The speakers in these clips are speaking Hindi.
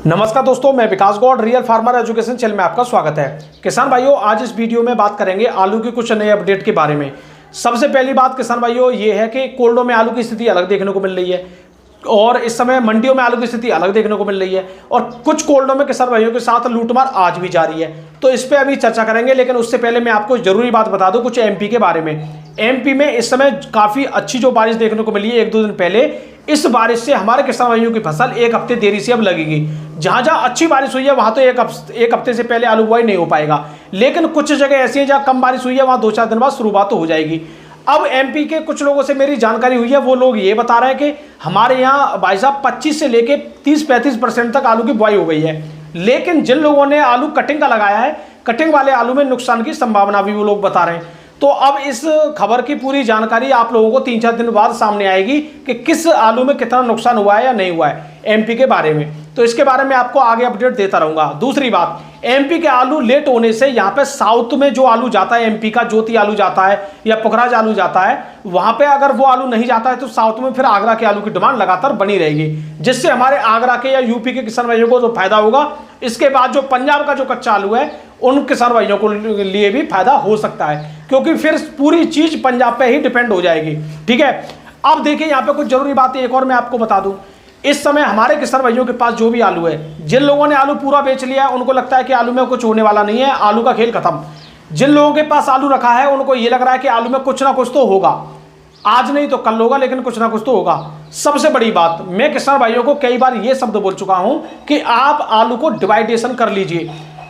नमस्कार दोस्तों, मैं Vikas Gaur real farmer education channel में आपका स्वागत है। किसान भाइयों, आज इस वीडियो में बात करेंगे आलू की कुछ नए अपडेट के बारे में। सबसे पहली बात किसान भाइयों ये है कि कोल्डों में आलू की स्थिति अलग देखने को मिल रही है और इस समय मंडियों में आलू की स्थिति अलग देखने को मिल रही है और कुछ कोल्डों में किसान भाइयों के साथ लूटमार आज भी जारी है। तो इस पर अभी चर्चा करेंगे, लेकिन उससे पहले मैं आपको जरूरी बात बता दूं कुछ एमपी के बारे में। एमपी में इस समय काफ़ी अच्छी जो बारिश देखने को मिली है एक दो दिन पहले, इस बारिश से हमारे किसान भाइयों की फसल एक हफ्ते देरी से अब लगेगी। जहां जहां अच्छी बारिश हुई है वहां तो एक हफ्ते से पहले आलू बुआई नहीं हो पाएगा, लेकिन कुछ जगह ऐसी है जहां कम बारिश हुई है वहां 2-4 दिन बाद शुरुआत तो हो जाएगी। अब एमपी के कुछ लोगों से मेरी जानकारी हुई है, वो लोग ये बता रहे हैं कि हमारे यहाँ भाई साहब 25 से लेके 30-35% तक आलू की बुआई हो गई है, लेकिन जिन लोगों ने आलू कटिंग का लगाया है, कटिंग वाले आलू में नुकसान की संभावना भी वो लोग बता रहे हैं। तो अब इस खबर की पूरी जानकारी आप लोगों को 3-4 दिन बाद सामने आएगी कि किस आलू में कितना नुकसान हुआ है या नहीं हुआ है एमपी के बारे में। तो इसके बारे में आपको आगे अपडेट देता रहूंगा। दूसरी बात, एमपी के आलू लेट होने से यहाँ पे साउथ में जो आलू जाता है, एमपी का ज्योति आलू जाता है या पुखराज आलू जाता है, वहां पे अगर वो आलू नहीं जाता है तो साउथ में फिर आगरा के आलू की डिमांड लगातार बनी रहेगी, जिससे हमारे आगरा के या यूपी के किसान भाइयों को जो फायदा होगा। इसके बाद जो पंजाब का जो कच्चा आलू है उन किसान भाइयों को लिए भी फायदा हो सकता है, क्योंकि फिर पूरी चीज पंजाब पे ही डिपेंड हो जाएगी। ठीक है, अब देखिए यहाँ पे कुछ जरूरी बातें एक और मैं आपको बता दूं। इस समय हमारे किसान भाइयों के पास जो भी आलू है, जिन लोगों ने आलू पूरा बेच लिया है उनको लगता है कि आलू में कुछ होने वाला नहीं है, आलू का खेल खत्म। जिन लोगों के पास आलू रखा है उनको ये लग रहा है कि आलू में कुछ ना कुछ तो होगा, आज नहीं तो कल होगा, लेकिन कुछ ना कुछ तो होगा। सबसे बड़ी बात, मैं किसान भाइयों को कई बार ये शब्द बोल चुका हूं कि आप आलू को डिवाइडेशन कर लीजिए।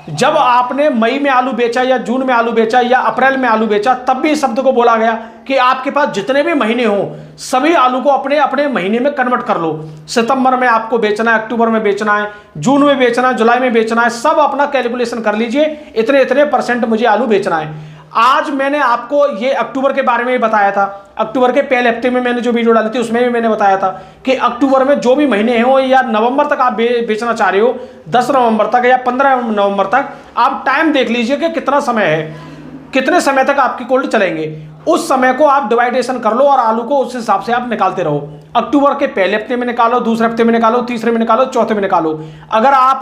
जब आपने मई में आलू बेचा या जून में आलू बेचा या अप्रैल में आलू बेचा, तब भी इस शब्द को बोला गया कि आपके पास जितने भी महीने हो सभी आलू को अपने अपने महीने में कन्वर्ट कर लो। सितंबर में आपको बेचना है, अक्टूबर में बेचना है, जून में बेचना है, जुलाई में बेचना है, सब अपना कैलकुलेशन कर लीजिए, इतने इतने % मुझे आलू बेचना है। आज मैंने आपको ये अक्टूबर के बारे में ही बताया था। अक्टूबर के पहले हफ्ते में मैंने जो वीडियो डाली थी उसमें भी मैंने बताया था कि अक्टूबर में जो भी महीने हो या नवंबर तक आप बेचना चाह रहे हो, 10 नवंबर तक या 15 नवंबर तक, आप टाइम देख लीजिए कि कितना समय है, कितने समय तक आपकी कोल्ड चलेंगे। उस समय को आप डिवाइडेशन कर लो और आलू को उस हिसाब से आप निकालते रहो। अक्टूबर के पहले हफ्ते में निकालो, दूसरे हफ्ते में निकालो, तीसरे में निकालो, चौथे में निकालो। अगर आप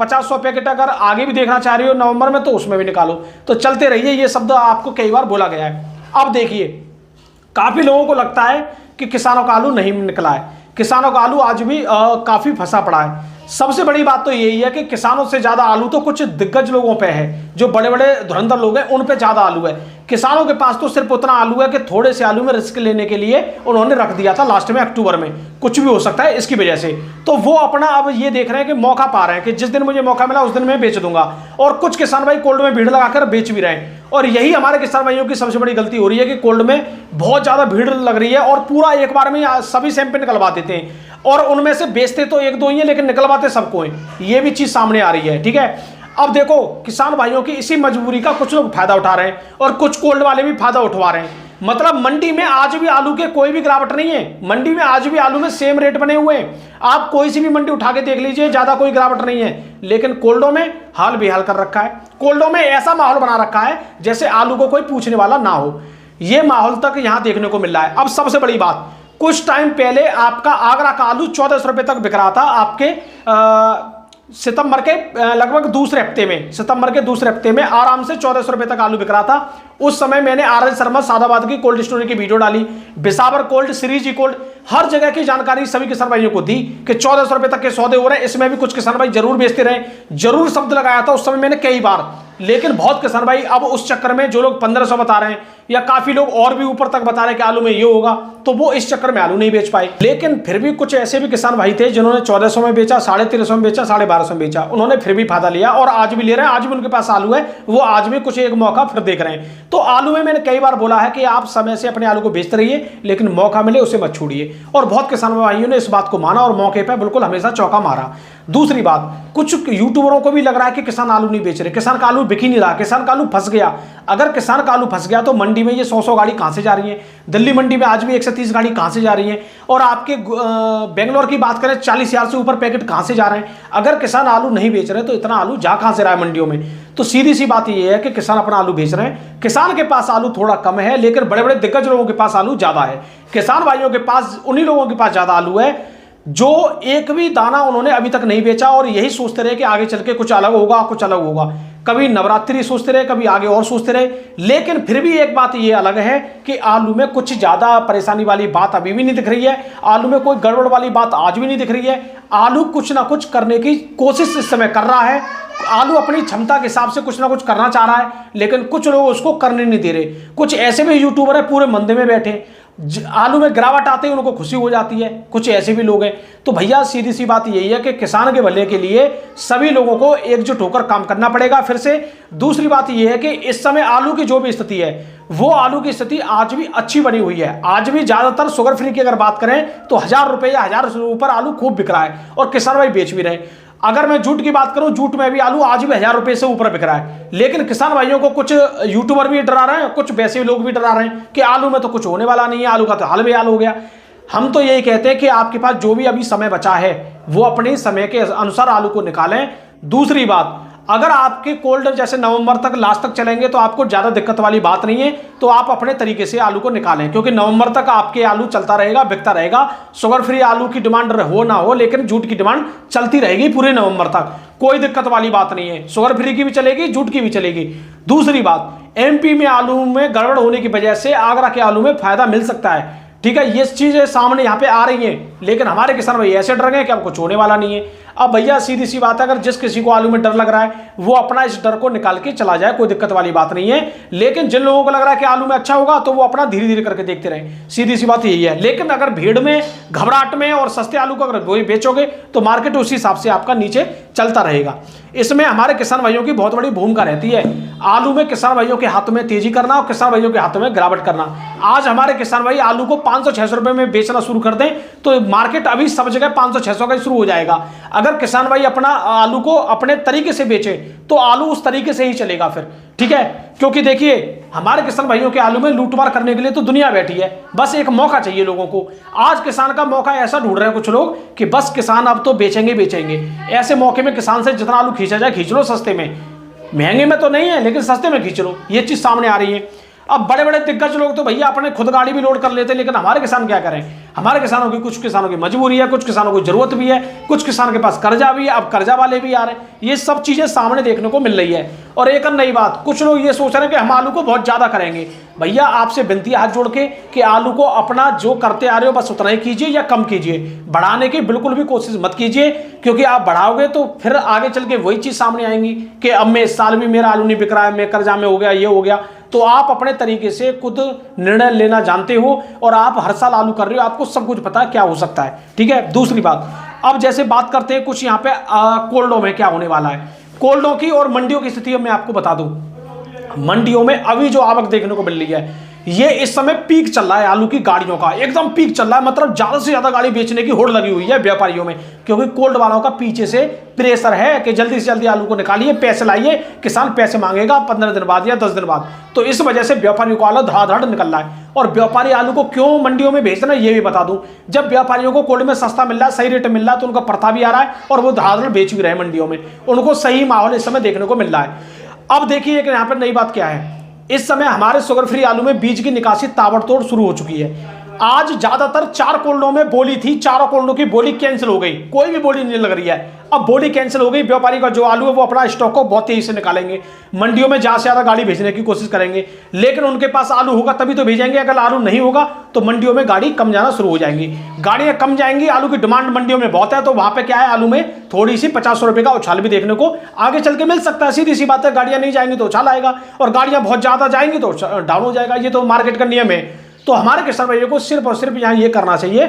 50-100 पैकेट अगर आगे भी देखना चाह रहे हो नवंबर में, तो उसमें भी निकालो। तो चलते रहिए, ये शब्द आपको कई बार बोला गया है। अब देखिए, काफी लोगों को लगता है कि किसानों का आलू नहीं निकला है, किसानों का आलू आज भी काफी फंसा पड़ा है। सबसे बड़ी बात तो यही है कि किसानों से ज्यादा आलू तो कुछ दिग्गज लोगों पे है, जो बड़े बड़े धुरंधर लोग हैं उन पे ज्यादा आलू है। किसानों के पास तो सिर्फ उतना आलू है कि थोड़े से आलू में रिस्क लेने के लिए उन्होंने रख दिया था लास्ट में अक्टूबर में, कुछ भी हो सकता है इसकी वजह से। तो वो अपना अब ये देख रहे हैं कि मौका पा रहे हैं कि जिस दिन मुझे मौका मिला उस दिन मैं बेच दूंगा, और कुछ किसान भाई कोल्ड में भीड़ लगाकर बेच भी रहे हैं। और यही हमारे किसान भाइयों की सबसे बड़ी गलती हो रही है कि कोल्ड में बहुत ज्यादा भीड़ लग रही है और पूरा एक बार में सभी सैंपल निकलवा देते हैं, और उनमें से बेचते तो एक दो ही है लेकिन निकलवाते सबको हैं। ये भी चीज सामने आ रही है। ठीक है, अब देखो किसान भाइयों की इसी मजबूरी का कुछ लोग फायदा उठा रहे हैं और कुछ कोल्ड वाले भी फायदा उठवा रहे हैं। मतलब मंडी में आज भी आलू के कोई भी गिरावट नहीं है, मंडी में आज भी आलू में सेम रेट बने हुए हैं। आप कोई सी भी मंडी उठा के देख लीजिए, ज्यादा कोई गिरावट नहीं है, लेकिन कोल्डों में हाल बेहाल कर रखा है। कोल्डों में ऐसा माहौल बना रखा है जैसे आलू को कोई पूछने वाला ना हो, ये माहौल तक यहां देखने को मिल रहा है। अब सबसे बड़ी बात, कुछ टाइम पहले आपका आगरा का आलू 1400 रुपए तक बिक रहा था आपके सितंबर के लगभग दूसरे हफ्ते में, सितंबर के दूसरे हफ्ते में आराम से 1400 रुपए तक आलू बिक रहा था। उस समय मैंने आर एस शर्मा सादाबाद की कोल्ड स्टोरेज की वीडियो डाली, बिसावर कोल्ड, श्रीजी कोल्ड, हर जगह की जानकारी सभी किसान भाइयों को दी कि 1400 रुपए तक के सौदे हो रहे हैं। इसमें भी कुछ किसान भाई जरूर बेचते रहे, जरूर शब्द लगाया था उस समय मैंने कई बार, लेकिन बहुत किसान भाई अब उस चक्कर में जो लोग 1500 बता रहे हैं या काफी लोग और भी ऊपर तक बता रहे हैं कि आलू में ये होगा, तो वो इस चक्कर में आलू नहीं बेच पाए। लेकिन फिर भी कुछ ऐसे भी किसान भाई थे जिन्होंने 1400 में बेचा, 1350 में बेचा, 1250 में बेचा, उन्होंने फिर भी फायदा लिया और आज भी ले रहे हैं। आज भी उनके पास आलू है, वो आज भी कुछ एक मौका फिर देख रहे हैं। तो आलू में मैंने कई बार बोला है कि आप समय से अपने आलू को बेचते रहिए, लेकिन मौका मिले उसे मत छोड़िए, और बहुत किसान भाइयों ने इस बात को माना और मौके पर बिल्कुल हमेशा चौका मारा। दूसरी बात, कुछ यूट्यूबरों को भी लग रहा है कि किसान आलू नहीं बेच रहे, किसान का आलू बिक ही नहीं रहा, किसान का आलू फंस गया। अगर किसान का आलू फंस गया तो मंडी में ये 100 गाड़ी कहां से जा रही है, दिल्ली मंडी में आज भी 130 गाड़ी कहां से जा रही है, और आपके बेंगलोर की बात करें 40,000 से ऊपर पैकेट कहां से जा रहे हैं। अगर किसान आलू नहीं बेच रहे तो इतना आलू जा कहां से रहा है मंडियों में। तो सीधी सी बात ये है कि किसान अपना आलू बेच रहे हैं, किसान के पास आलू थोड़ा कम है, लेकिन बड़े बड़े दिग्गज लोगों के पास आलू ज्यादा है। किसान भाइयों के पास, उन्हीं लोगों के पास ज्यादा आलू है जो एक भी दाना उन्होंने अभी तक नहीं बेचा और यही सोचते रहे कि आगे चल के कुछ अलग होगा, कुछ अलग होगा। कभी नवरात्रि सोचते रहे, कभी आगे और सोचते रहे, लेकिन फिर भी एक बात ये अलग है कि आलू में कुछ ज्यादा परेशानी वाली बात अभी भी नहीं दिख रही है। आलू में कोई गड़बड़ वाली बात आज भी नहीं दिख रही है। आलू कुछ ना कुछ करने की कोशिश इस समय कर रहा है। आलू अपनी क्षमता के हिसाब से कुछ ना कुछ करना चाह रहा है, लेकिन कुछ लोग उसको करने नहीं दे रहे। कुछ ऐसे भी यूट्यूबर है पूरे मंदे में बैठे, आलू में गिरावट आते ही उनको खुशी हो जाती है। कुछ ऐसे भी लोग हैं। तो भैया सीधी सी बात यही है कि किसान के भले के लिए सभी लोगों को एकजुट होकर काम करना पड़ेगा। फिर से दूसरी बात यह है कि इस समय आलू की जो भी स्थिति है, वो आलू की स्थिति आज भी अच्छी बनी हुई है। आज भी ज्यादातर शुगर फ्री की अगर बात करें तो 1000 रुपए या 1000 से ऊपर आलू खूब बिक रहा है और किसान भाई बेच भी रहे हैं। अगर मैं जूट की बात करूं, जूट में भी आलू आज भी 1000 रुपए से ऊपर बिक रहा है। लेकिन किसान भाइयों को कुछ यूट्यूबर भी डरा रहे हैं, कुछ वैसे लोग भी डरा रहे हैं कि आलू में तो कुछ होने वाला नहीं है, आलू का तो हाल बेहाल हो गया। हम तो यही कहते हैं कि आपके पास जो भी अभी समय बचा है वो अपने समय के अनुसार आलू को निकालें। दूसरी बात, अगर आपके कोल्ड जैसे नवंबर तक लास्ट तक चलेंगे तो आपको ज्यादा दिक्कत वाली बात नहीं है, तो आप अपने तरीके से आलू को निकालें, क्योंकि नवंबर तक आपके आलू चलता रहेगा, बिकता रहेगा। शुगर फ्री आलू की डिमांड हो ना हो, लेकिन जूट की डिमांड चलती रहेगी पूरे नवंबर तक। कोई दिक्कत वाली बात नहीं है, शुगर फ्री की भी चलेगी, जूट की भी चलेगी। दूसरी बात, एमपी में आलू में गड़बड़ होने की वजह से आगरा के आलू में फायदा मिल सकता है। ठीक है, ये चीजें सामने यहाँ पे आ रही हैं, लेकिन हमारे किसान भाई ऐसे डर गए कि अब कुछ होने वाला नहीं है। अब भैया सीधी सी बात है, अगर जिस किसी को आलू में डर लग रहा है वो अपना इस डर को निकाल के चला जाए, कोई दिक्कत वाली बात नहीं है। लेकिन जिन लोगों को लग रहा है कि आलू में अच्छा होगा तो वो अपना धीरे धीरे करके देखते रहे, सीधी सी बात यही है। लेकिन अगर भीड़ में, घबराहट में और सस्ते आलू को अगर बेचोगे तो मार्केट उसी हिसाब से आपका नीचे चलता रहेगा। इसमें हमारे किसान भाइयों की बहुत बड़ी भूमिका रहती है। आलू में किसान भाइयों के हाथ में तेजी करना और किसान भाइयों के हाथ में गिरावट करना। आज हमारे किसान भाई आलू को 500-600 रुपए में बेचना शुरू कर दें तो मार्केट अभी सब जगह 500-600 का शुरू हो जाएगा। अगर किसान भाई अपना आलू को अपने तरीके से बेचे तो आलू उस तरीके से ही चलेगा फिर। ठीक है, क्योंकि देखिए हमारे किसान भाइयों के आलू में लूटमार करने के लिए तो दुनिया बैठी है, बस एक मौका चाहिए लोगों को। आज किसान का मौका ऐसा ढूंढ रहे हैं कुछ लोग कि बस किसान अब तो बेचेंगे बेचेंगे। ऐसे मौके में किसान से जितना आलू खींचा जाए खींच लो, सस्ते में, महंगे में तो नहीं है लेकिन सस्ते में खींच लो, ये चीज सामने आ रही है। अब बड़े बड़े दिग्गज लोग तो भैया अपने खुद गाड़ी भी लोड कर लेते हैं, लेकिन हमारे किसान क्या करें? हमारे किसानों की, कुछ किसानों की मजबूरी है, कुछ किसानों को जरूरत भी है, कुछ किसान के पास कर्जा भी है, अब कर्जा वाले भी आ रहे हैं। ये सब चीजें सामने देखने को मिल रही है। और एक नई बात, कुछ लोग ये सोच रहे हैं कि हम आलू को बहुत ज्यादा करेंगे। भैया आपसे विनती हाथ जोड़ के कि आलू को अपना जो करते आ रहे हो बस उतना ही कीजिए या कम कीजिए, बढ़ाने की बिल्कुल भी कोशिश मत कीजिए, क्योंकि आप बढ़ाओगे तो फिर आगे चल के वही चीज सामने आएंगी कि अब मैं इस साल भी मेरा आलू नहीं बिक रहा है, मैं कर्जा में हो गया, ये हो गया। तो आप अपने तरीके से खुद निर्णय लेना जानते हो और आप हर साल आलू कर रहे हो, आपको सब कुछ पता है क्या हो सकता है। ठीक है, दूसरी बात, अब जैसे बात करते हैं कुछ यहाँ पे कोल्डों में क्या होने वाला है, कोल्डों की और मंडियों की स्थिति मैं आपको बता दूं। मंडियों में अभी जो आवक देखने को मिल रही है, ये इस समय पीक चल रहा है आलू की गाड़ियों का, एकदम पीक चल रहा है। मतलब ज्यादा से ज्यादा गाड़ी बेचने की होड़ लगी हुई है व्यापारियों में, क्योंकि कोल्ड वालों का पीछे से प्रेशर है कि जल्दी से जल्दी आलू को निकालिए, पैसे लाइए। किसान पैसे मांगेगा 15 दिन बाद या 10 दिन बाद, तो इस वजह से व्यापारियों को आलू धड़ाधड़ निकल रहा है। और व्यापारी आलू को क्यों मंडियों में भेज रहे हैं ये भी बता दूं। जब व्यापारियों को कोल्ड में सस्ता मिल रहा है, सही रेट मिल रहा है, तो उनका पड़ता भी आ रहा है और वो धड़ाधड़ बेच भी रहे हैं मंडियों में। उनको सही माहौल इस समय देखने को मिल रहा है। अब देखिए यहाँ पर नई बात क्या है, इस समय हमारे शुगर फ्री आलू में बीज की निकासी ताबड़तोड़ शुरू हो चुकी है। आज ज्यादातर 4 कोल्डों में बोली थी, चारों कोल्डों की बोली कैंसिल हो गई, कोई भी बोली नहीं लग रही है। अब बोली कैंसिल हो गई, व्यापारी का जो आलू है वो अपना स्टॉक को बहुत तेजी से निकालेंगे, मंडियों में ज्यादा से ज्यादा गाड़ी भेजने की कोशिश करेंगे। लेकिन उनके पास आलू होगा तभी तो भेजेंगे, अगर आलू नहीं होगा तो मंडियों में गाड़ी कम जाना शुरू हो जाएंगी। गाड़ियां कम जाएंगी, आलू की डिमांड मंडियों में बहुत है, तो वहां पे क्या है, आलू में थोड़ी सी 50 रुपए का उछाल भी देखने को आगे चल के मिल सकता है। सीधी सी बात है, गाड़ियां नहीं जाएंगी तो उछाल आएगा, और गाड़ियां बहुत ज्यादा जाएंगी तो डाउन हो जाएगा। ये तो मार्केट का नियम है। तो हमारे किसान भाइयों को सिर्फ और सिर्फ यहाँ ये करना चाहिए,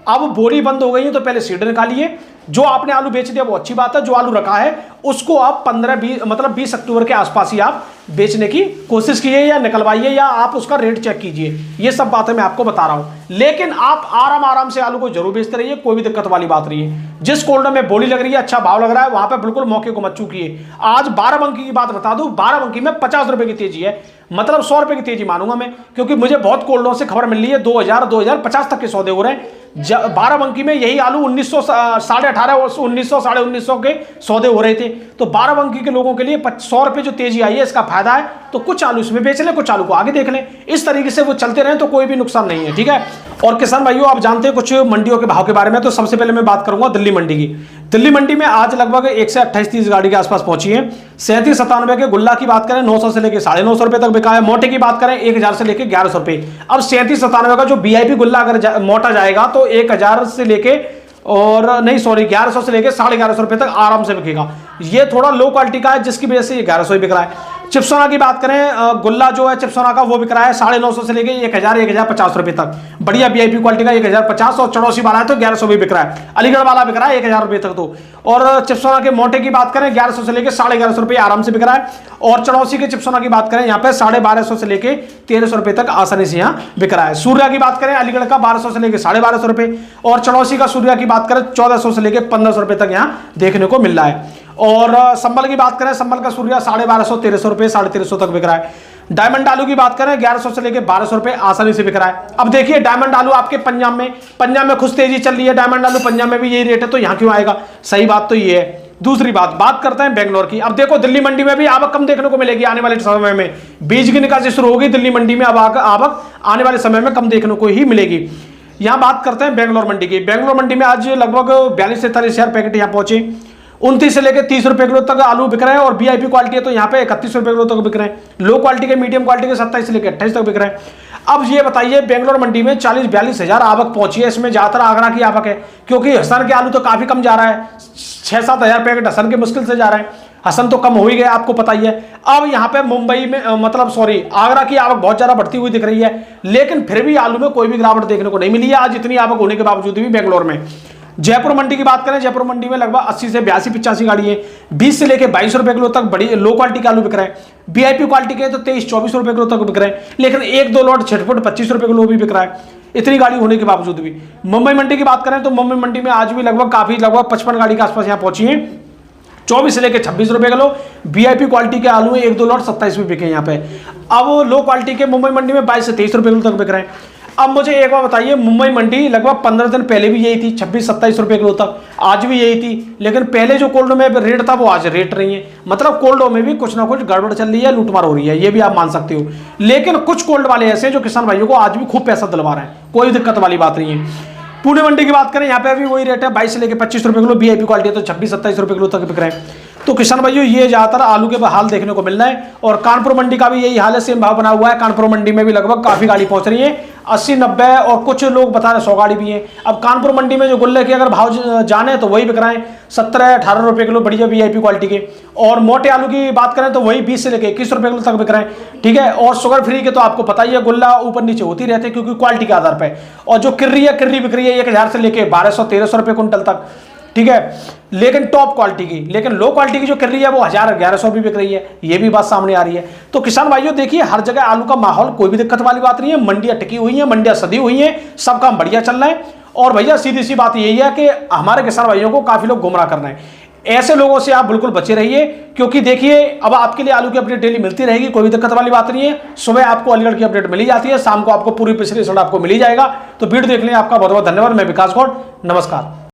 अब बोरी बंद हो गई है तो पहले सीड निकालिए। जो आपने आलू बेच दिया वो अच्छी बात है, जो आलू रखा है उसको आप 20 अक्टूबर के आसपास ही आप बेचने की कोशिश कीजिए या निकलवाइए, या आप उसका रेट चेक कीजिए। ये सब बातें मैं आपको बता रहा हूं, लेकिन आप आराम आराम से आलू को जरूर बेचते रहिए, कोई भी दिक्कत वाली बात नहीं है। जिस कोल्ड में बोली लग रही है, अच्छा भाव लग रहा है, वहां पर बिल्कुल मौके को मत चूकिए। आज 12 बंकी की बात बता दूं, 12 बंकी में 50 रुपए की तेजी है, मतलब 100 रुपए की तेजी मानूंगा मैं, क्योंकि मुझे बहुत कोल्डों से खबर मिल रही है 2000-2050 तक के सौदे हो रहे हैं। 12 बंकी में यही आलू 1900, 1850 18 1900 1950 के सौदे हो रहे थे। तो 12 के लोगों के लिए 100 रुपये जो तेजी आई है इसका फायदा है। तो कुछ आलू इसमें बेच लें, कुछ आलू को आगे देख लें, इस तरीके से वो चलते रहें तो कोई भी नुकसान नहीं है। ठीक है। और किसान भाइयों, आप जानते हैं कुछ मंडियों के भाव के बारे में। तो सबसे पहले मैं बात करूंगा दिल्ली मंडी की। दिल्ली मंडी में आज लगभग 1 से 28-30 गाड़ी के आसपास पहुंची है। 37-97 के गुल्ला की बात करें 900 से लेकर 950 रुपए तक बिका है। मोटे की बात करें 1000 से लेकर 1100 रुपए। अब 37-97 का जो वीआईपी गुल्ला अगर मोटा जाएगा तो 1000 से लेके और नहीं सॉरी 1100 से लेकर 1150 रुपए तक आराम से बिकेगा। ये थोड़ा लो क्वालिटी का है जिसकी वजह से 1100 ही बिक रहा है। चिप्सोना की बात करें, गुल्ला जो है चिप्सोना का वो बिक रहा है 950 से लेकर 1000 1050 रुपए तक। बढ़िया वीआईपी क्वालिटी का 1050 और चौड़ौसी वाला है तो 1100 भी बिक रहा है। अलीगढ़ वाला बिक रहा है 1000 रुपए तक। तो और चिप्सोना के मोटे की बात करें 1100 से लेकर 1150 रुपए आराम से बिक रहा है। और चौड़ौसी के चिप्सोना की बात करें यहाँ पे 1250 से लेकर 1300 रुपए तक आसानी से यहाँ बिक रहा है। सूर्या की बात करें अलीगढ़ का 1200 से लेकर 1250 रुपए और चौड़ौसी का सूर्या की बात करें 1400 से लेकर 1500 रुपए तक यहाँ देखने को मिल रहा है। और संबल की बात करें, संबल का सूर्या 1250 1300 रुपए 1350 तक बिक रहा है। डायमंड आलू की बात करें 1100 से लेकर 1200 रुपए आसानी से बिक रहा है। अब देखिए डायमंड आलू आपके पंजाब में खुश तेजी चल रही है। डायमंड आलू पंजाब में भी यही रेट है तो यहाँ क्यों आएगा? सही बात तो ये है। दूसरी बात करते हैं बेंगलोर की। अब देखो दिल्ली मंडी में भी आवक कम देखने को मिलेगी आने वाले समय में। बीज की निकासी शुरू होगी दिल्ली मंडी में, अब आवक आने वाले समय में कम देखने को ही मिलेगी। यहाँ बात करते हैं बेंगलोर मंडी की। बेंगलोर मंडी में आज लगभग 42 से 43 हजार पैकेट यहाँ पहुंचे। 29 से लेकर 30 रुपए किलो तक आलू बिक रहे हैं और वीआईपी क्वालिटी है तो यहाँ पे 31 रुपए किलो तक बिक रहे हैं। लो क्वालिटी के मीडियम क्वालिटी के 27 से लेकर 28 तक बिक रहे हैं। अब ये बताइए बेंगलोर मंडी में 40-42 हजार आवक पहुंची है। इसमें ज्यादातर आगरा की आवक है क्योंकि हसन के आलू तो काफी कम जा रहा है। 6-7 हजार पैकेट हसन के मुश्किल से जा रहे हैं। हसन तो कम हो ही गया, आपको पता ही है। अब यहाँ पे मुंबई में आगरा की आवक बहुत ज्यादा बढ़ती हुई दिख रही है, लेकिन फिर भी आलू में कोई भी गिरावट देखने को नहीं मिली है आज इतनी आवक होने के बावजूद भी बेंगलोर में। जयपुर मंडी की बात करें, जयपुर मंडी में लगभग 80 से 82-85 गाड़ी है। 20 से लेकर 22 रुपए किलो तक बड़ी लो क्वालिटी के आलू बिक रहे हैं। वीआईपी क्वालिटी के तो 23-24 रुपए किलो तक बिक रहे हैं, लेकिन 1-2 लॉट छटफट 25 रुपए किलो भी बिक रहा है इतनी गाड़ी होने के बावजूद भी। मुंबई मंडी की बात करें तो मुंबई मंडी में आज भी लगभग 55 गाड़ी के आसपास यहाँ पहुंची है। 24 से लेकर 26 रुपए किलो वीआईपी क्वालिटी के आलू 1-2 लॉट 27 भी बिके यहाँ पे। अब लो क्वालिटी के मुंबई मंडी में 22 से 23 रुपए किलो तक बिक रहे हैं। अब मुझे एक बार बताइए, मुंबई मंडी लगभग 15 दिन पहले भी यही थी 26-27 रुपए किलो तक, आज भी यही थी, लेकिन पहले जो कोल्डो में रेट था वो आज रेट नहीं है। मतलब कोल्डो में भी कुछ ना कुछ गड़बड़ चल रही है, लूटमार हो रही है, ये भी आप मान सकते हो। लेकिन कुछ कोल्ड वाले ऐसे जो किसान भाइयों को आज भी खूब पैसा दिलवा रहे हैं, कोई दिक्कत वाली बात नहीं है। पुणे मंडी की बात करें, यहाँ पे भी वही रेट है 22 से लेकर 25 रुपए किलो, वीआईपी क्वालिटी है तो 26-27 रुपए किलो तक बिक रहे हैं। तो किसान भाइयों ये ज्यादातर आलू के हाल देखने को मिल रहा है। और कानपुर मंडी का भी यही हाल है, सेम भाव बना हुआ है। कानपुर मंडी में भी लगभग काफी गाड़ी पहुंच रही है 80-90 और कुछ लोग बता रहे 100 गाड़ी भी है। अब कानपुर मंडी में जो गुल्ले के अगर भाव जाने तो वही बिक रहे हैं 17-18 रुपए किलो बढ़िया वीआईपी क्वालिटी के। और मोटे आलू की बात करें तो वही 20 से लेकर 21 रुपए किलो तक बिक रहे हैं। ठीक है। और शुगर फ्री के तो आपको पता ही है गुल्ला ऊपर नीचे होती रहती है क्योंकि क्वालिटी के आधार पर। और जो किर्री बिक रही है 1000 से लेकर 1200-1300 रुपए कुंटल तक। ठीक है। लेकिन टॉप क्वालिटी की, लेकिन लो क्वालिटी की जो कर रही है वो 1000-1100 भी बिक रही है, ये भी बात सामने आ रही है। तो किसान भाइयों देखिए हर जगह आलू का माहौल कोई भी दिक्कत वाली बात नहीं है। मंडियां टिकी हुई हैं, मंडियां सदी हुई हैं, सब काम बढ़िया चल रहा है। और भैया सीधी सी बात यही है कि हमारे किसान भाइयों को काफी लोग गुमराह कर रहे हैं। ऐसे लोगों से आप बिल्कुल बचे रहिए क्योंकि देखिए अब आपके लिए आलू की अपडेट डेली मिलती रहेगी, कोई भी दिक्कत वाली बात नहीं है। सुबह आपको अलीगढ़ की अपडेट मिली जाती है, शाम को आपको पूरी पिछली रिजल्ट आपको मिली जाएगा। तो वीडियो देखने आपका बहुत बहुत धन्यवाद। मैं विकास गौड़, नमस्कार।